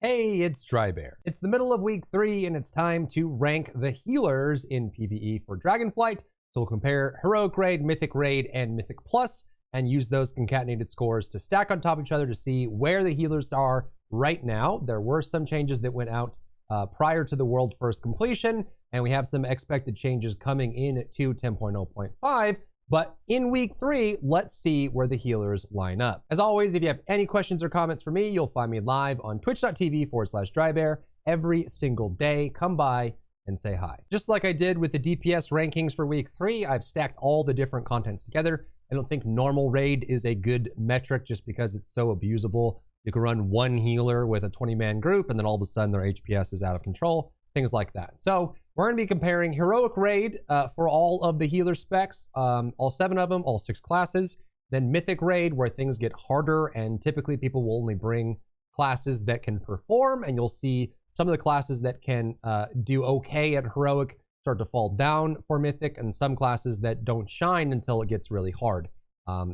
Hey, it's Drybear. It's the middle of week 3 and it's time to rank the healers in PvE for Dragonflight. So we'll compare Heroic Raid, Mythic Raid, and Mythic Plus and use those concatenated scores to stack on top of each other to see where the healers are right now. There were some changes that went out prior to the World First completion, and we have some expected changes coming in to 10.0.5. But in week 3, let's see where the healers line up. As always, if you have any questions or comments for me, you'll find me live on twitch.tv/Drybear every single day. Come by and say hi. Just like I did with the DPS rankings for week 3, I've stacked all the different contents together. I don't think normal raid is a good metric just because it's so abusable. You can run one healer with a 20-man group and then all of a sudden their HPS is out of control, things like that. So we're going to be comparing Heroic Raid for all of the healer specs, all 7 of them, all 6 classes. Then Mythic Raid, where things get harder and typically people will only bring classes that can perform, and you'll see some of the classes that can do okay at Heroic start to fall down for Mythic, and some classes that don't shine until it gets really hard.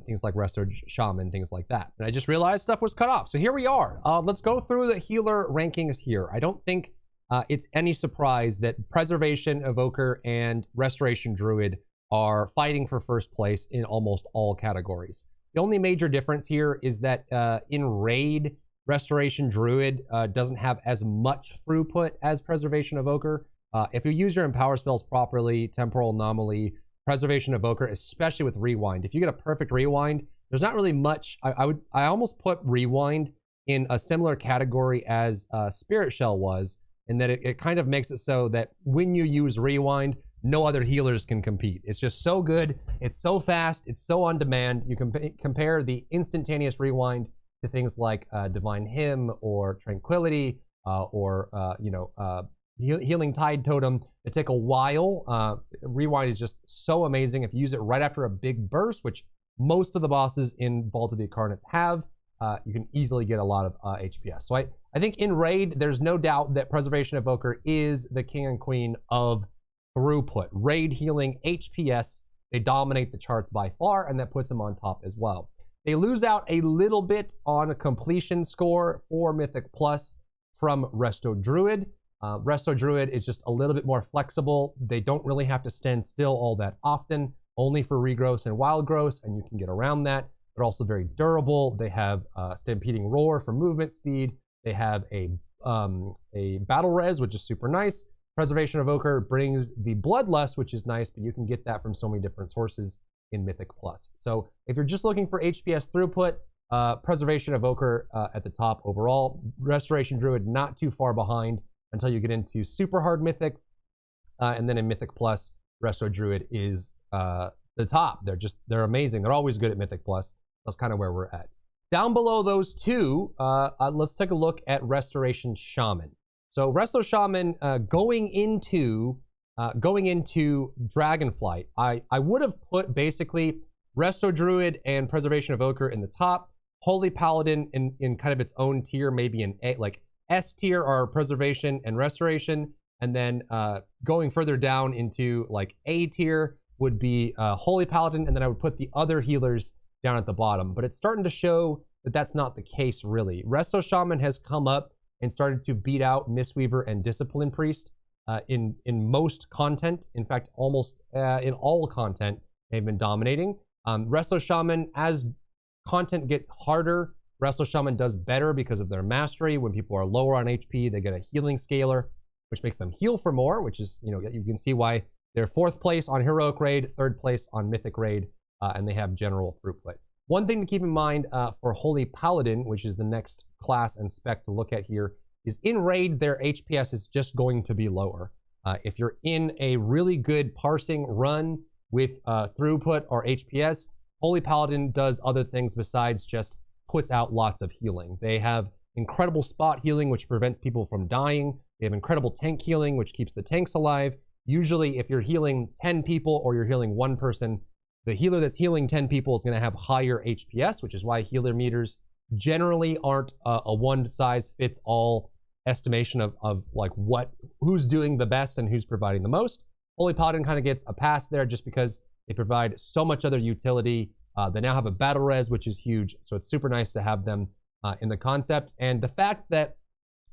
Things like Resto Shaman, things like that. And I just realized stuff was cut off. So here we are. Let's go through the healer rankings here. I don't think it's any surprise that Preservation Evoker and Restoration Druid are fighting for first place in almost all categories. The only major difference here is that in Raid, Restoration Druid doesn't have as much throughput as Preservation Evoker. If you use your Empower spells properly, Temporal Anomaly, Preservation Evoker, especially with Rewind, if you get a perfect Rewind, there's not really much. I almost put Rewind in a similar category as Spirit Shell was, in that it kind of makes it so that when you use Rewind, no other healers can compete. It's just so good. It's so fast. It's so on demand. You can compare the instantaneous Rewind to things like Divine Hymn or Tranquility or Healing Tide Totem. They take a while. Rewind is just so amazing. If you use it right after a big burst, which most of the bosses in Vault of the Incarnates have, you can easily get a lot of HPS. So I think in Raid, there's no doubt that Preservation Evoker is the king and queen of throughput. Raid healing HPS, they dominate the charts by far, and that puts them on top as well. They lose out a little bit on a completion score for Mythic Plus from Resto Druid. Resto Druid is just a little bit more flexible. They don't really have to stand still all that often, only for regrowths and wild growths, and you can get around that. They're also very durable. They have Stampeding Roar for movement speed. They have a battle res, which is super nice. Preservation Evoker brings the Bloodlust, which is nice, but you can get that from so many different sources in Mythic Plus. So if you're just looking for HPS throughput, Preservation Evoker at the top overall. Restoration Druid not too far behind until you get into super hard Mythic. And then in Mythic Plus, Resto Druid is the top. They're amazing. They're always good at Mythic Plus. That's kind of where we're at. Down below those two, let's take a look at Restoration Shaman. So Resto Shaman going into Dragonflight, I would have put basically Resto Druid and Preservation Evoker in the top, Holy Paladin in kind of its own tier, maybe an A, like S tier are Preservation and Restoration, and then going further down into like A tier would be Holy Paladin, and then I would put the other healers down at the bottom. But it's starting to show that that's not the case, really. Resto Shaman has come up and started to beat out Mistweaver and Discipline Priest in most content. In fact, almost in all content, they've been dominating. Resto Shaman, as content gets harder, Resto Shaman does better because of their mastery. When people are lower on HP, they get a healing scaler, which makes them heal for more, which is, you can see why they're 4th place on Heroic Raid, 3rd place on Mythic Raid, and they have general throughput. One thing to keep in mind for Holy Paladin, which is the next class and spec to look at here, is in Raid, their HPS is just going to be lower. If you're in a really good parsing run with throughput or HPS, Holy Paladin does other things besides just puts out lots of healing. They have incredible spot healing, which prevents people from dying. They have incredible tank healing, which keeps the tanks alive. Usually, if you're healing 10 people or you're healing 1 person, the healer that's healing 10 people is going to have higher HPS, which is why healer meters generally aren't a one-size-fits-all estimation of like who's doing the best and who's providing the most. Holy Paladin kind of gets a pass there just because they provide so much other utility. They now have a battle res, which is huge, so it's super nice to have them in the concept. And the fact that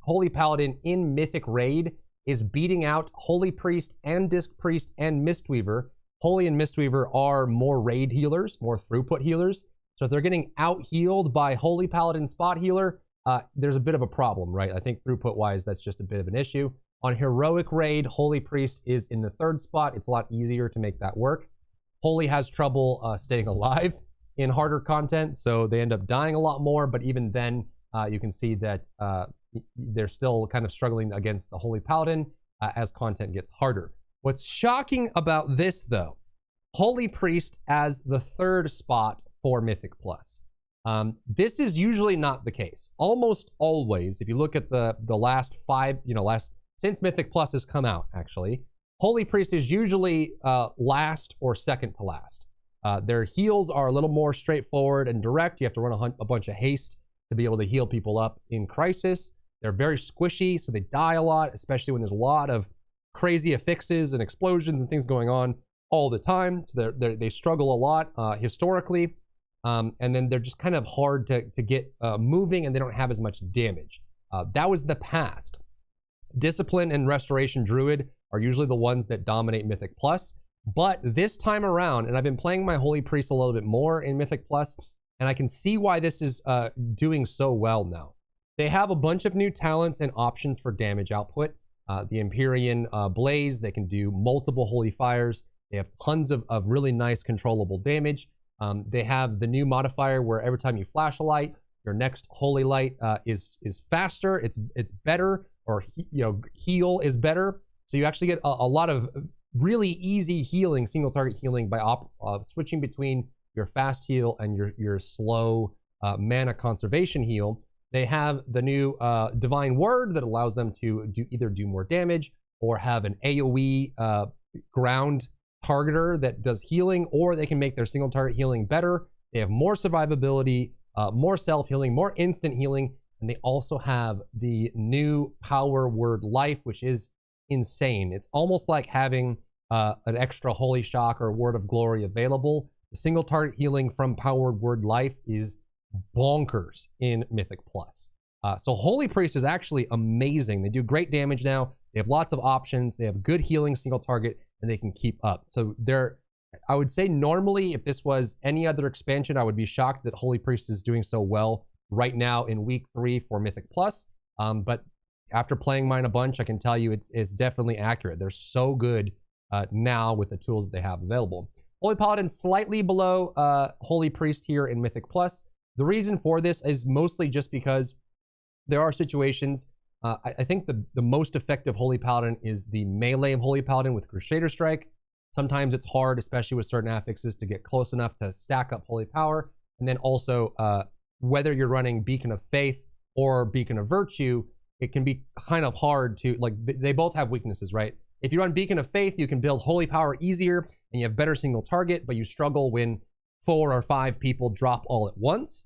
Holy Paladin in Mythic Raid is beating out Holy Priest and Disc Priest and Mistweaver. Holy and Mistweaver are more raid healers, more throughput healers. So if they're getting out-healed by Holy Paladin Spot Healer, there's a bit of a problem, right? I think throughput-wise, that's just a bit of an issue. On Heroic Raid, Holy Priest is in the 3rd spot. It's a lot easier to make that work. Holy has trouble staying alive in harder content, so they end up dying a lot more, but even then, you can see that they're still kind of struggling against the Holy Paladin as content gets harder. What's shocking about this, though, Holy Priest as the 3rd spot for Mythic Plus. This is usually not the case. Almost always, if you look at the last 5, since Mythic Plus has come out, actually, Holy Priest is usually last or second to last. Their heals are a little more straightforward and direct. You have to run a bunch of haste to be able to heal people up in Crisis. They're very squishy, so they die a lot, especially when there's a lot of crazy affixes and explosions and things going on all the time. So they struggle a lot historically. And then they're just kind of hard to get moving, and they don't have as much damage. That was the past. Discipline and Restoration Druid are usually the ones that dominate Mythic Plus. But this time around, and I've been playing my Holy Priest a little bit more in Mythic Plus, and I can see why this is doing so well now. They have a bunch of new talents and options for damage output. The Empyrean Blaze, they can do multiple Holy Fires. They have tons of really nice controllable damage. They have the new modifier where every time you flash a light, your next Holy Light is faster, it's better, or heal is better. So you actually get a lot of really easy healing, single target healing by switching between your fast heal and your slow mana conservation heal. They have the new Divine Word that allows them to either do more damage or have an AoE ground targeter that does healing, or they can make their single target healing better. They have more survivability, more self-healing, more instant healing, and they also have the new Power Word Life, which is insane. It's almost like having an extra Holy Shock or Word of Glory available. The single target healing from Power Word Life is bonkers in Mythic Plus. So Holy Priest is actually amazing. They do great damage now. They have lots of options. They have good healing single target, and they can keep up. So I would say normally if this was any other expansion, I would be shocked that Holy Priest is doing so well right now in week 3 for Mythic Plus. But after playing mine a bunch, I can tell you it's definitely accurate. They're so good now with the tools that they have available. Holy Paladin slightly below Holy Priest here in Mythic Plus. The reason for this is mostly just because there are situations. I think the most effective Holy Paladin is the melee of Holy Paladin with Crusader Strike. Sometimes it's hard, especially with certain affixes, to get close enough to stack up Holy Power. And then also, whether you're running Beacon of Faith or Beacon of Virtue, it can be kind of hard to, they both have weaknesses, right? If you run Beacon of Faith, you can build Holy Power easier, and you have better single target, but you struggle when 4 or 5 people drop all at once.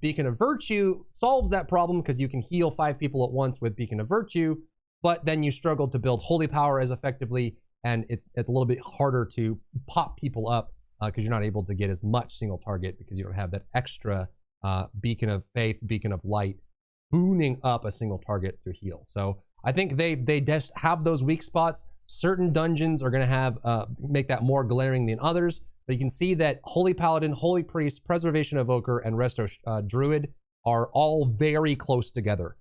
Beacon of Virtue solves that problem because you can heal 5 people at once with Beacon of Virtue, but then you struggle to build Holy Power as effectively, and it's a little bit harder to pop people up because you're not able to get as much single target because you don't have that extra Beacon of Faith, Beacon of Light booning up a single target to heal. So I think they just have those weak spots. Certain dungeons are going to have make that more glaring than others. But you can see that Holy Paladin, Holy Priest, Preservation Evoker, and Resto Druid are all very close together.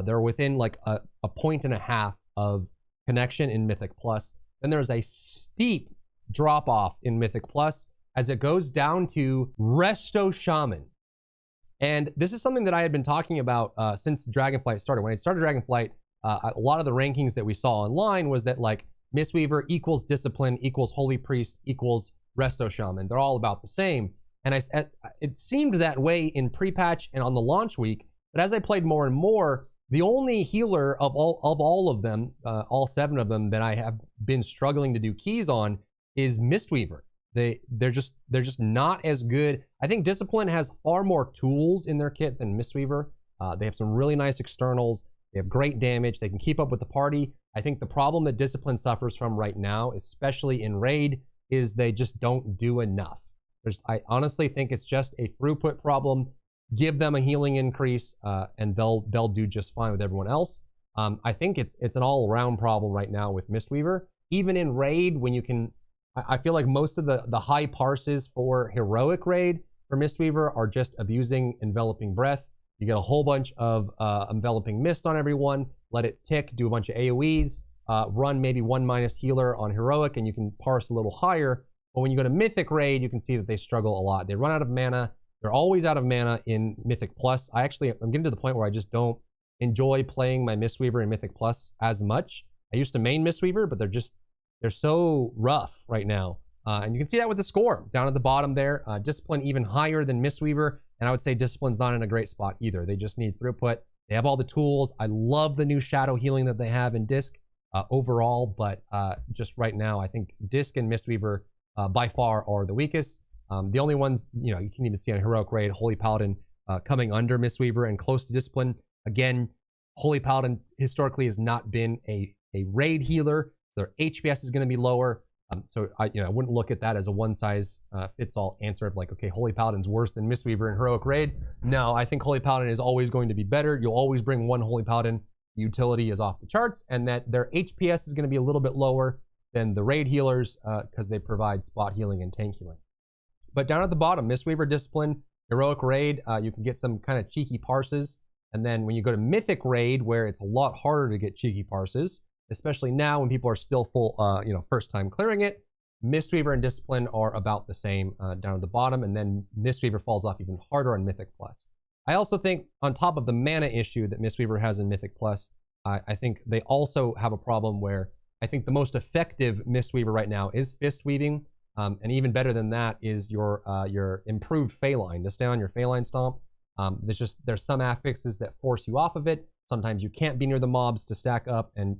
They're within like a 1.5 of connection in Mythic Plus. Then there's a steep drop off in Mythic Plus as it goes down to Resto Shaman. And this is something that I had been talking about since Dragonflight started. When I started Dragonflight, a lot of the rankings that we saw online was that like Mistweaver equals Discipline equals Holy Priest equals Resto Shaman. They're all about the same. And it seemed that way in pre-patch and on the launch week. But as I played more and more, the only healer of all of them, all 7 of them that I have been struggling to do keys on is Mistweaver. They're just not as good. I think Discipline has far more tools in their kit than Mistweaver. They have some really nice externals. They have great damage. They can keep up with the party. I think the problem that Discipline suffers from right now, especially in Raid, is they just don't do enough. I honestly think it's just a throughput problem. give them a healing increase, and they'll do just fine with everyone else. I think it's an all-around problem right now with Mistweaver. Even in raid, when you can, I feel like most of the high parses for heroic raid for Mistweaver are just abusing Enveloping Breath. You get a whole bunch of Enveloping Mist on everyone, let it tick, do a bunch of AoEs, run maybe 1- healer on heroic, and you can parse a little higher. But when you go to Mythic raid, you can see that they struggle a lot. They run out of mana. They're always out of mana in Mythic Plus. I'm getting to the point where I just don't enjoy playing my Mistweaver in Mythic Plus as much. I used to main Mistweaver, but they're so rough right now. And you can see that with the score down at the bottom there. Discipline even higher than Mistweaver. And I would say Discipline's not in a great spot either. They just need throughput. They have all the tools. I love the new shadow healing that they have in Disc overall. But just right now, I think Disc and Mistweaver by far are the weakest. The only ones, you can even see on Heroic Raid, Holy Paladin coming under Mistweaver and close to Discipline. Again, Holy Paladin historically has not been a raid healer, so their HPS is going to be lower. So I wouldn't look at that as a one-size-fits-all answer of like, okay, Holy Paladin's worse than Mistweaver in Heroic Raid. No, I think Holy Paladin is always going to be better. You'll always bring one Holy Paladin. Utility is off the charts, and that their HPS is going to be a little bit lower than the raid healers because they provide spot healing and tank healing. But down at the bottom, Mistweaver, Discipline, Heroic Raid, you can get some kind of cheeky parses. And then when you go to Mythic Raid, where it's a lot harder to get cheeky parses, especially now when people are still full, first time clearing it, Mistweaver and Discipline are about the same down at the bottom. And then Mistweaver falls off even harder on Mythic Plus. I also think on top of the mana issue that Mistweaver has in Mythic Plus, I think they also have a problem where I think the most effective Mistweaver right now is Fist Weaving. And even better than that is your improved Phaline, to stay on your Phaline Stomp. There's some affixes that force you off of it. Sometimes you can't be near the mobs to stack up and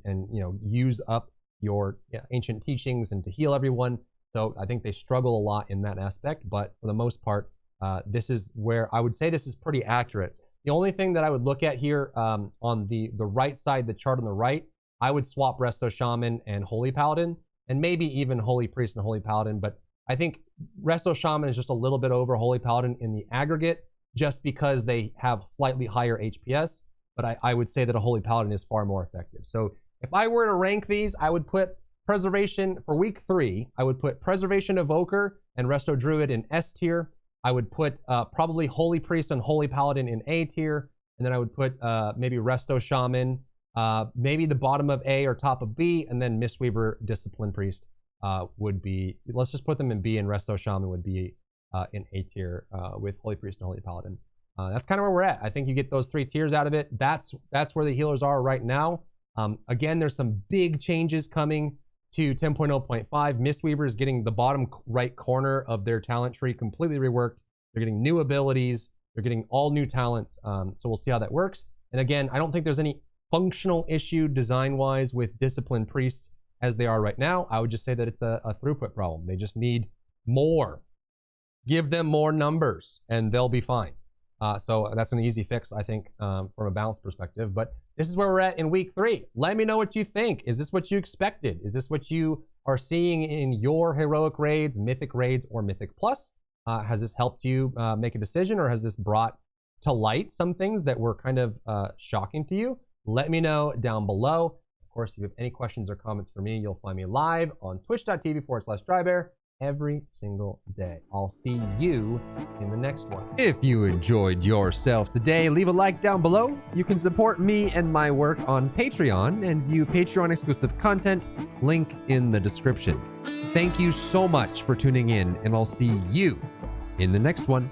use up your ancient teachings and to heal everyone. So I think they struggle a lot in that aspect. But for the most part, this is where I would say this is pretty accurate. The only thing that I would look at here on the right side, the chart on the right, I would swap Resto Shaman and Holy Paladin, and maybe even Holy Priest and Holy Paladin. But I think Resto Shaman is just a little bit over Holy Paladin in the aggregate, just because they have slightly higher HPS. But I would say that a Holy Paladin is far more effective. So if I were to rank these, I would put Preservation for week 3. I would put Preservation Evoker and Resto Druid in S tier. I would put probably Holy Priest and Holy Paladin in A tier. And then I would put maybe Resto Shaman, maybe the bottom of A or top of B, and then Mistweaver, Discipline Priest would be, let's just put them in B, and Resto Shaman would be in A tier with Holy Priest and Holy Paladin. That's kind of where we're at. I think you get those 3 tiers out of it. That's where the healers are right now. Again, there's some big changes coming to 10.0.5. Mistweaver is getting the bottom right corner of their talent tree completely reworked. They're getting new abilities. They're getting all new talents. So we'll see how that works. And again, I don't think there's any functional issue design-wise with Discipline Priests as they are right now. I would just say that it's a throughput problem. They just need more. Give them more numbers and they'll be fine. So that's an easy fix, I think, from a balance perspective. But this is where we're at in week 3. Let me know what you think. Is this what you expected? Is this what you are seeing in your heroic raids, mythic raids, or mythic plus? Has this helped you make a decision, or has this brought to light some things that were kind of shocking to you? Let me know down below. Of course, if you have any questions or comments for me, you'll find me live on twitch.tv/Drybear every single day. I'll see you in the next one. If you enjoyed yourself today, leave a like down below. You can support me and my work on Patreon and view Patreon exclusive content, link in the description. Thank you so much for tuning in, and I'll see you in the next one.